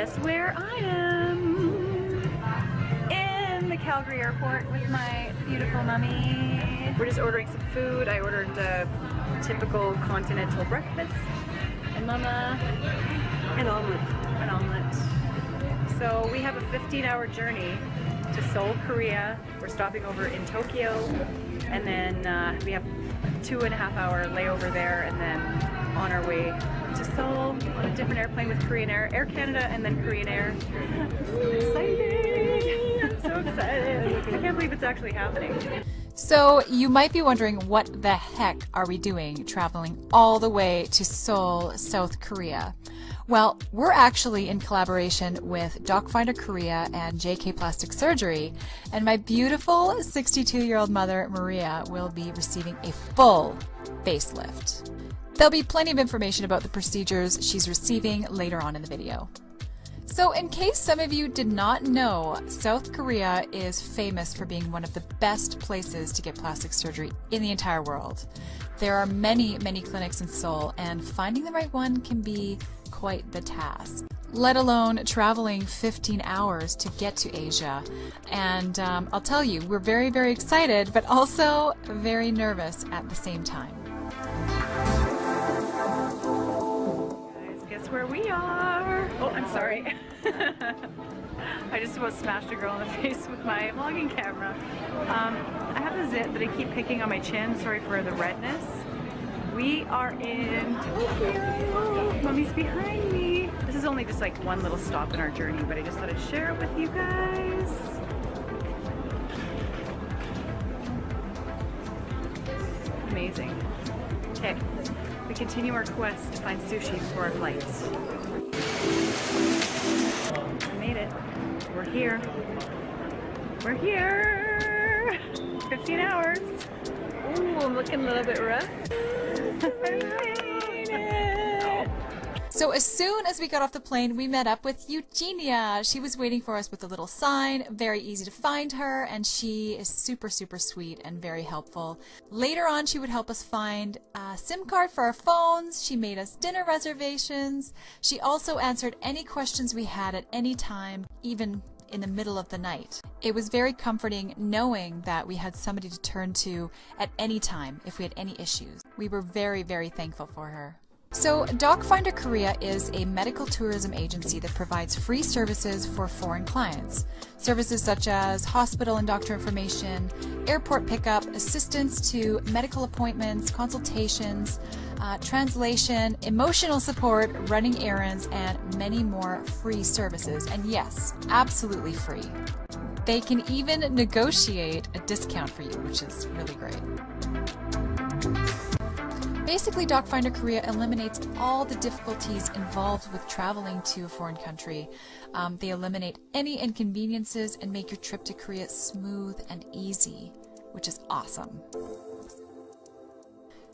Guess where I am? In the Calgary airport with my beautiful mummy. We're just ordering some food. I ordered a typical continental breakfast. And Mama, an omelet. An omelet. So we have a 15-hour journey to Seoul, Korea. We're stopping over in Tokyo, and then we have a 2.5-hour layover there, and then on our way to Seoul on a different airplane with Korean Air, Air Canada, and then Korean Air. Exciting! I'm so excited. I can't believe it's actually happening. So you might be wondering, what the heck are we doing traveling all the way to Seoul, South Korea? Well, we're actually in collaboration with Docfinderkorea and JK Plastic Surgery, and my beautiful 62-year-old mother, Maria, will be receiving a full facelift. There'll be plenty of information about the procedures she's receiving later on in the video. So in case some of you did not know, South Korea is famous for being one of the best places to get plastic surgery in the entire world. There are many, many clinics in Seoul, and finding the right one can be quite the task, let alone traveling 15 hours to get to Asia. And I'll tell you, we're very, very excited, but also very nervous at the same time. Guys, guess where we are? Oh, I'm sorry. I just about smashed a girl in the face with my vlogging camera. I have a zit that I keep picking on my chin. Sorry for the redness. We are in Tokyo. Mommy's behind me. This is only just like one little stop in our journey, but I just thought I'd share it with you guys. Amazing. Okay, we continue our quest to find sushi before our flights. We made it. We're here. We're here. 15 hours. Ooh, I'm looking a little bit rough. So as soon as we got off the plane, we met up with Eugenia. She was waiting for us with a little sign, very easy to find her, and she is super, super sweet and very helpful. Later on, she would help us find a SIM card for our phones. She made us dinner reservations. She also answered any questions we had at any time, even in the middle of the night. It was very comforting knowing that we had somebody to turn to at any time if we had any issues. We were very, very thankful for her. So Docfinderkorea is a medical tourism agency that provides free services for foreign clients. Services such as hospital and doctor information, airport pickup, assistance to medical appointments, consultations, translation, emotional support, running errands, and many more free services. And yes, absolutely free. They can even negotiate a discount for you, which is really great. Basically, Docfinderkorea eliminates all the difficulties involved with traveling to a foreign country. They eliminate any inconveniences and make your trip to Korea smooth and easy, which is awesome.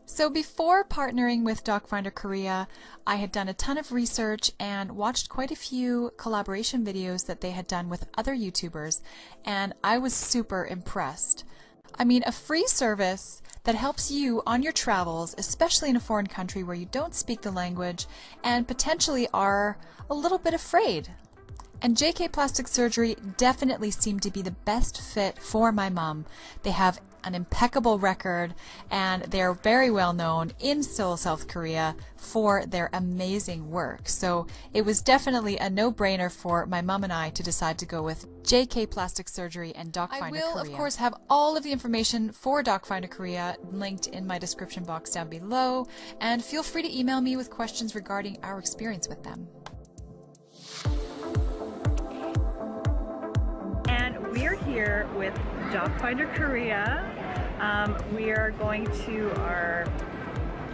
So before partnering with Docfinderkorea, I had done a ton of research and watched quite a few collaboration videos that they had done with other YouTubers, and I was super impressed. I mean, a free service that helps you on your travels, especially in a foreign country where you don't speak the language and potentially are a little bit afraid. And JK Plastic Surgery definitely seemed to be the best fit for my mom. They have an impeccable record, and they're very well known in Seoul, South Korea for their amazing work. So it was definitely a no-brainer for my mom and I to decide to go with JK Plastic Surgery and Docfinderkorea. I will, of course, have all of the information for Docfinderkorea linked in my description box down below, and feel free to email me with questions regarding our experience with them. And we're here with Docfinderkorea. We are going to our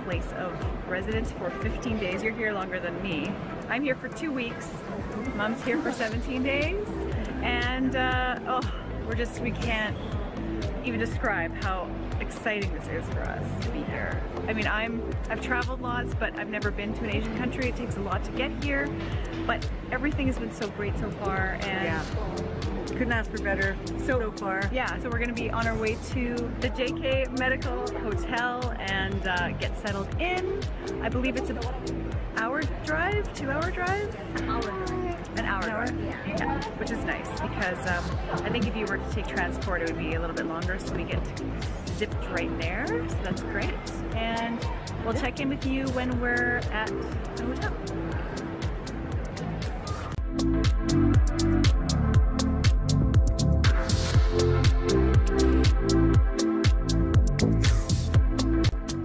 place of residence for 15 days. You're here longer than me. I'm here for 2 weeks. Mom's here for 17 days. And we can't even describe how exciting this is for us to be here. I mean, I've traveled lots, but I've never been to an Asian country. It takes a lot to get here, but everything has been so great so far, and yeah. Couldn't ask for better so far. Yeah, so we're going to be on our way to the JK Medical Hotel and get settled in. I believe it's an hour drive, 2 hour drive? An hour drive. Yeah, which is nice because I think if you were to take transport, it would be a little bit longer. So we get zipped right there. So that's great. And we'll check in with you when we're at the hotel.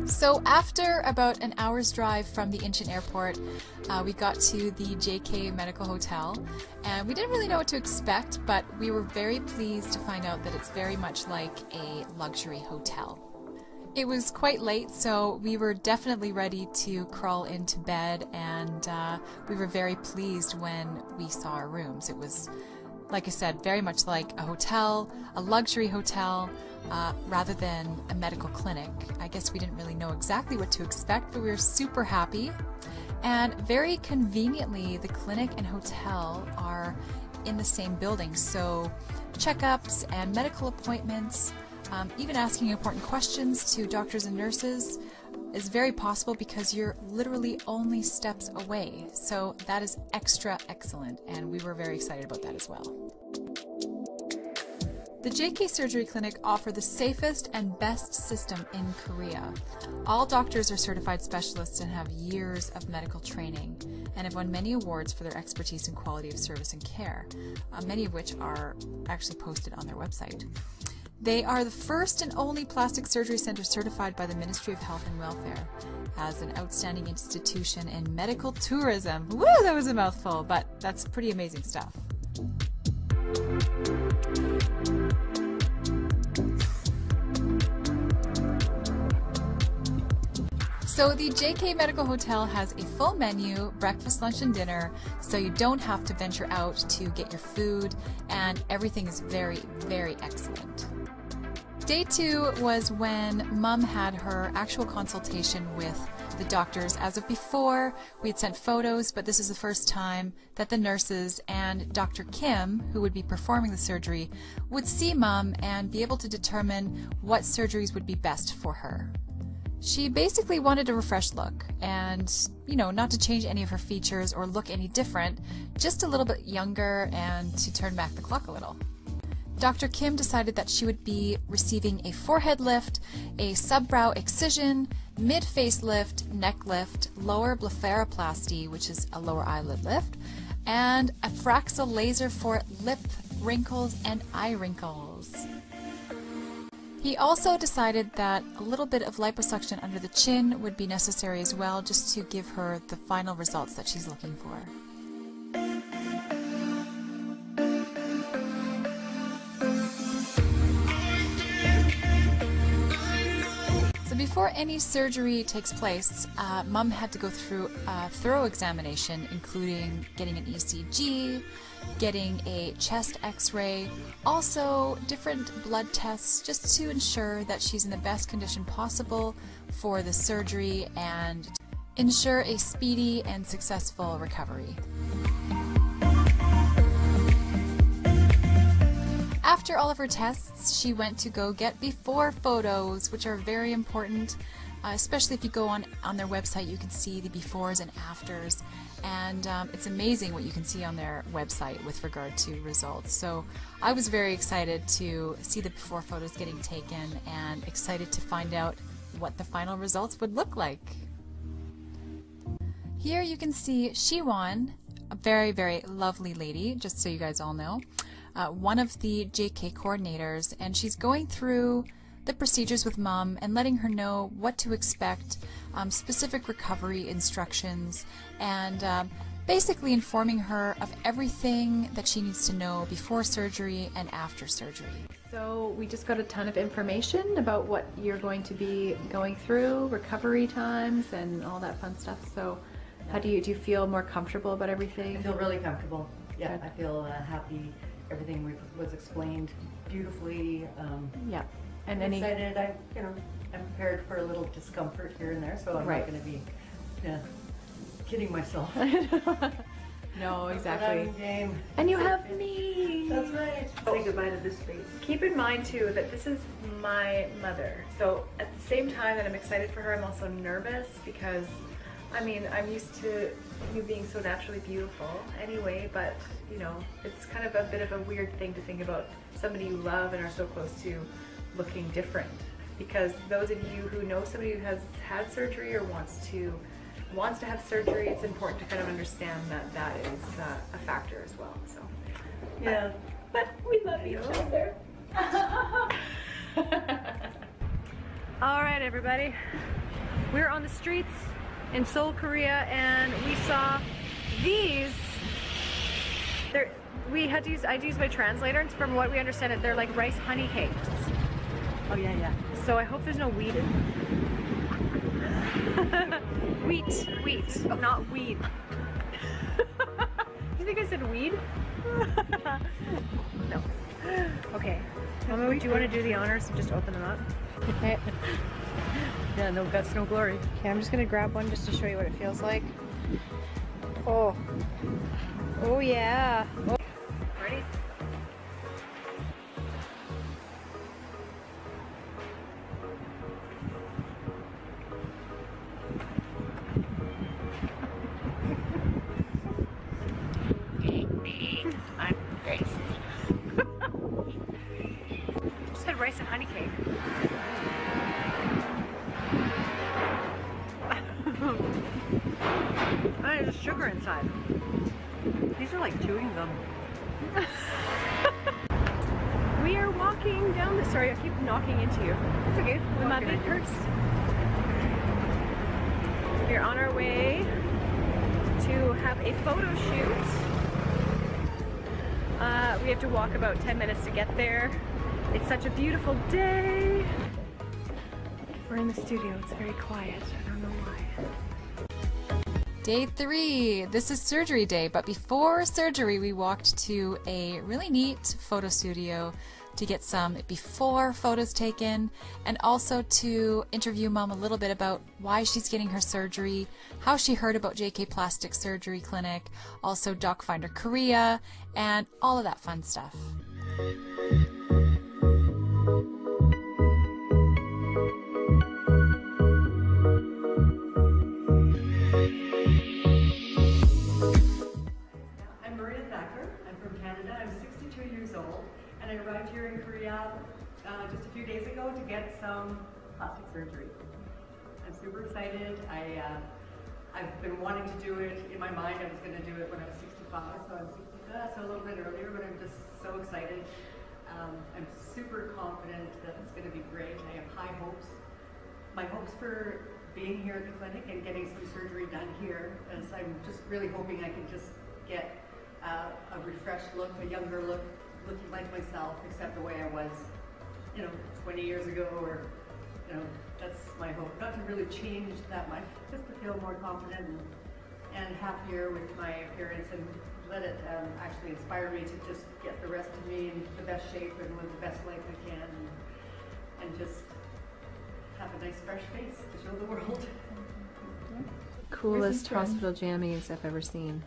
So after about an hour's drive from the Incheon airport, we got to the JK Medical Hotel, and we didn't really know what to expect, but we were very pleased to find out that it's very much like a luxury hotel. It was quite late, so we were definitely ready to crawl into bed, and we were very pleased when we saw our rooms. It was, like I said, very much like a hotel, a luxury hotel, rather than a medical clinic. I guess we didn't really know exactly what to expect, but we were super happy. And very conveniently, the clinic and hotel are in the same building, so checkups and medical appointments, even asking important questions to doctors and nurses is very possible because you're literally only steps away. So that is extra excellent, and we were very excited about that as well. The JK Surgery Clinic offer the safest and best system in Korea. All doctors are certified specialists and have years of medical training and have won many awards for their expertise and quality of service and care, many of which are actually posted on their website. They are the first and only plastic surgery center certified by the Ministry of Health and Welfare as an outstanding institution in medical tourism. Woo, that was a mouthful, but that's pretty amazing stuff. So the JK Medical Hotel has a full menu, breakfast, lunch, and dinner, so you don't have to venture out to get your food, and everything is very, very excellent. Day 2 was when Mum had her actual consultation with the doctors. As of before, we had sent photos, but this is the first time that the nurses and Dr. Kim, who would be performing the surgery, would see Mum and be able to determine what surgeries would be best for her. She basically wanted a refreshed look and, you know, not to change any of her features or look any different, just a little bit younger and to turn back the clock a little. Dr. Kim decided that she would be receiving a forehead lift, a subbrow excision, mid-face lift, neck lift, lower blepharoplasty, which is a lower eyelid lift, and a Fraxel Laser for lip wrinkles and eye wrinkles. He also decided that a little bit of liposuction under the chin would be necessary as well, just to give her the final results that she's looking for. So before any surgery takes place, Mum had to go through a thorough examination, including getting an ECG, getting a chest x-ray, also different blood tests, just to ensure that she's in the best condition possible for the surgery and ensure a speedy and successful recovery. After all of her tests, she went to go get before photos, which are very important, especially if you go on their website. You can see the befores and afters, and it's amazing what you can see on their website with regard to results. So I was very excited to see the before photos getting taken and excited to find out what the final results would look like. Here you can see Shiwon, a very, very lovely lady, just so you guys all know. One of the JK coordinators, and she's going through the procedures with Mum and letting her know what to expect, specific recovery instructions, and basically informing her of everything that she needs to know before surgery and after surgery. So we just got a ton of information about what you're going to be going through, recovery times, and all that fun stuff. So how do you feel more comfortable about everything? I feel really comfortable. Yeah, Good. I feel happy. Everything was explained beautifully. Yeah, and I'm excited. I'm prepared for a little discomfort here and there, so I'm not going to be kidding myself. No, exactly. Game. And you have me. That's right. Say goodbye to this space. Keep in mind too that this is my mother. So at the same time that I'm excited for her, I'm also nervous because, I mean, I'm used to you being so naturally beautiful anyway, but you know, it's kind of a bit of a weird thing to think about somebody you love and are so close to looking different. Because those of you who know somebody who has had surgery or wants to have surgery, it's important to kind of understand that that is a factor as well. So Yeah, but we love each other. All right, everybody, we're on the streets in Seoul, Korea, and we saw these. I had to use my translator, and from what we understand, they're like rice honey cakes. oh yeah, yeah. So I hope there's no weed in. Wheat, not weed. You think I said weed? No. Okay. Mama, do you want to do the honors and just open them up? Okay. Yeah, no guts, no glory. Okay, I'm just gonna grab one just to show you what it feels like. Oh. Oh yeah. Oh. Ready? I'm thirsty. Just had rice and honey cake. There's sugar inside. These are like chewing gum. We are walking down the. Sorry, I keep knocking into you. It's okay. We might be first. We're on our way to have a photo shoot. We have to walk about 10 minutes to get there. It's such a beautiful day. We're in the studio. It's very quiet. I don't know why. Day 3. This is surgery day, but before surgery we walked to a really neat photo studio to get some before photos taken and also to interview Mom a little bit about why she's getting her surgery, how she heard about JK Plastic Surgery Clinic, also Docfinderkorea, and all of that fun stuff. I arrived here in Korea just a few days ago to get some plastic surgery. I'm super excited. I've been wanting to do it. In my mind, I was going to do it when I was 65, so I'm 65, so a little bit earlier, but I'm just so excited. I'm super confident that it's going to be great. I have high hopes. My hopes for being here at the clinic and getting some surgery done here is I'm just really hoping I can just get a refreshed look, a younger look, looking like myself, except the way I was, 20 years ago, or, that's my hope. Not to really change that much, just to feel more confident and happier with my appearance and let it actually inspire me to just get the rest of me in the best shape and live the best life I can and just have a nice fresh face to show the world. Coolest hospital jammies I've ever seen.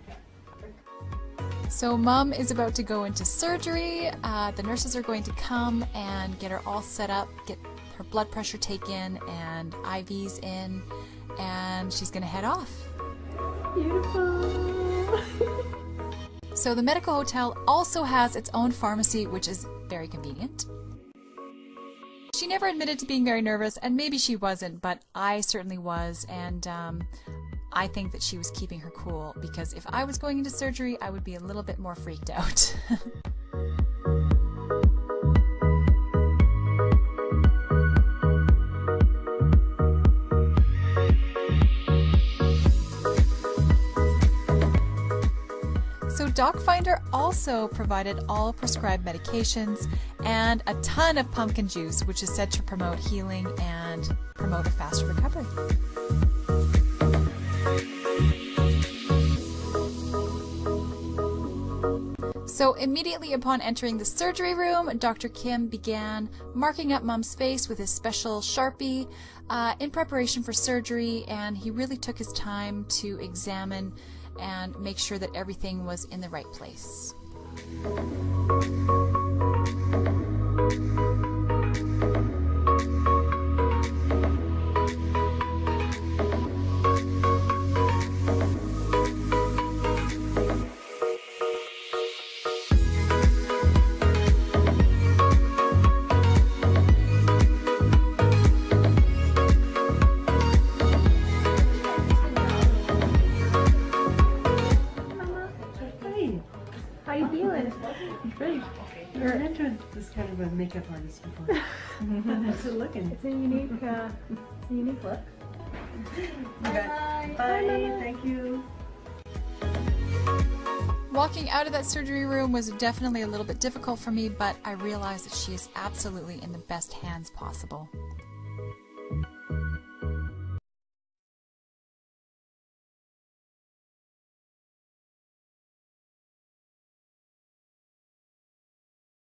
So Mom is about to go into surgery. The nurses are going to come and get her all set up, get her blood pressure taken and IVs in, and she's going to head off. Beautiful! So the medical hotel also has its own pharmacy, which is very convenient. She never admitted to being very nervous, and maybe she wasn't, but I certainly was, and I think that she was keeping her cool, because if I was going into surgery, I would be a little bit more freaked out. So Docfinder also provided all prescribed medications and a ton of pumpkin juice, which is said to promote healing and promote a faster recovery. So immediately upon entering the surgery room, Dr. Kim began marking up Mom's face with his special Sharpie in preparation for surgery, and he really took his time to examine and make sure that everything was in the right place. had this kind of a makeup artist before. How's it looking? It's a unique look. Bye. Bye. Thank you. Walking out of that surgery room was definitely a little bit difficult for me, but I realized that she is absolutely in the best hands possible.